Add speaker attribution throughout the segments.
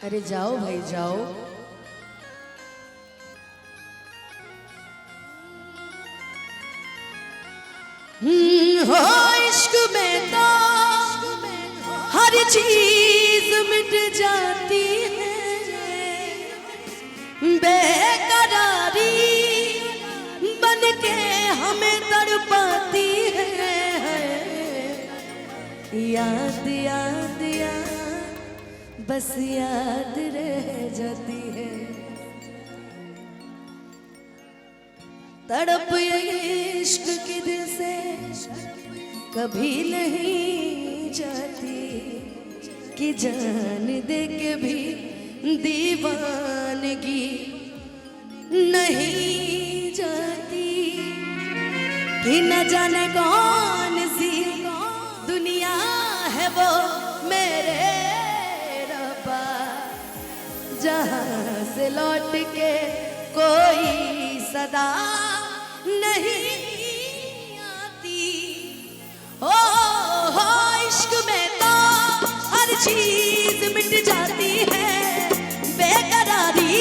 Speaker 1: अरे जाओ भाई जाओ। हो इश्क में तो हर चीज मिट जाती है, बेकरारी बन के हमें तड़पाती है। याद याद याद बस याद रह जाती है। तड़प इश्क की दिल से कभी नहीं जाती, कि जान दे के भी दीवानगी नहीं जाती। कि न जाने कौन सी दुनिया है वो मेरे रब्बा, जहां से लौट के कोई सदा नहीं आती। हो इश्क में तो हर चीज मिट जाती है, बेकरारी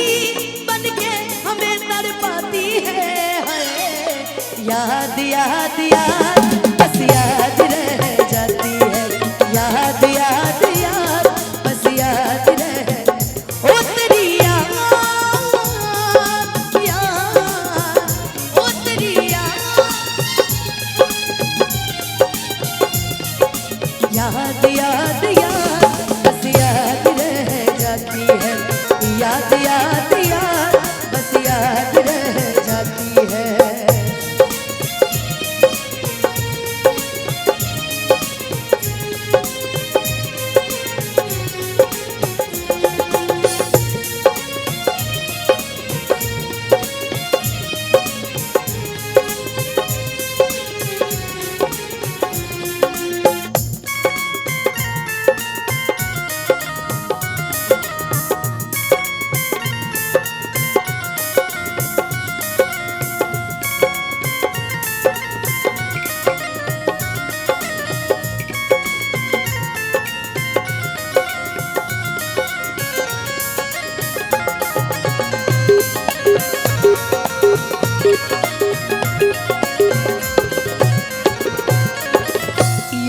Speaker 1: बन के हमें तड़पाती है। याद याद याद बस याद रह जाती है। याद याद याद बस याद रह, ओ तेरी याद ओ तेरी याद याद याद बस याद रह जाती है। याद याद याद बस याद रह जाती है।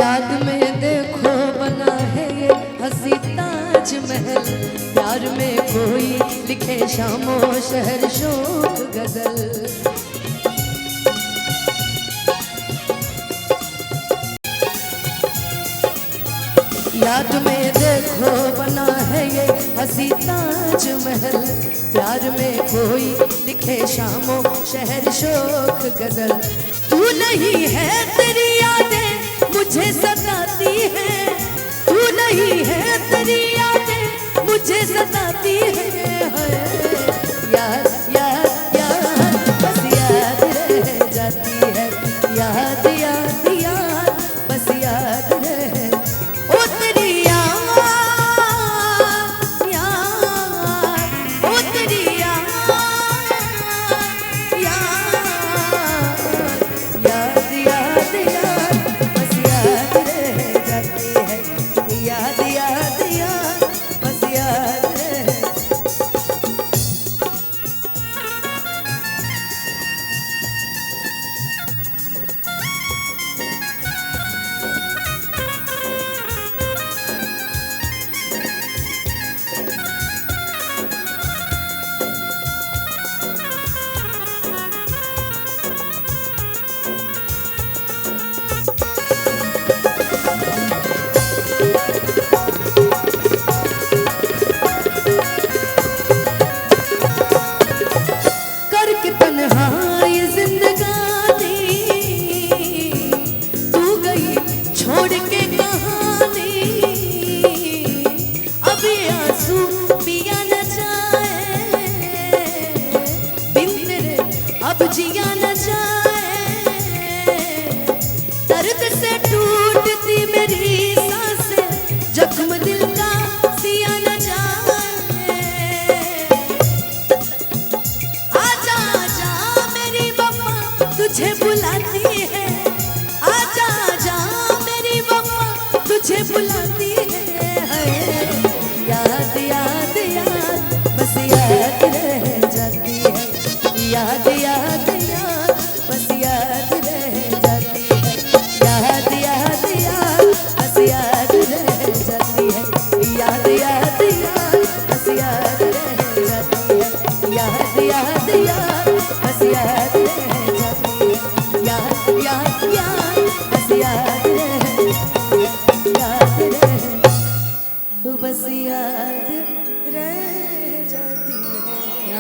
Speaker 1: याद में देखो बना है ये हंसी ताजमहल, प्यार में कोई लिखे शामो शहर शोक गजल। याद में देखो बना है ये हंसी ताजमहल, प्यार में कोई लिखे शामो शहर शोक गजल। तू नहीं है तेरी यादें मुझे सताती है, तू नहीं है तेरी यादें मुझे सताती है। याद याद याद बस याद रह जाती है। याद याद याद बस याद रह, ओ तेरी याद ओ तेरी याद याद याद याद बस याद रह जाती है। याद याद याद बस याद रह। अब जिया न जाए, दर्द से टूटती मेरी सांसें, जख्म दिल का सिया न जाए। आजा आजा मेरी वफा तुझे बुलाती है, आजा आजा मेरी वफा तुझे बुलाती है। याद याद याद याद याद बस याद रह जाती है, याद याद याद बस याद रह जाती है, याद याद याद बस याद रह जाती है, याद याद याद बस याद रह जाती है, याद याद याद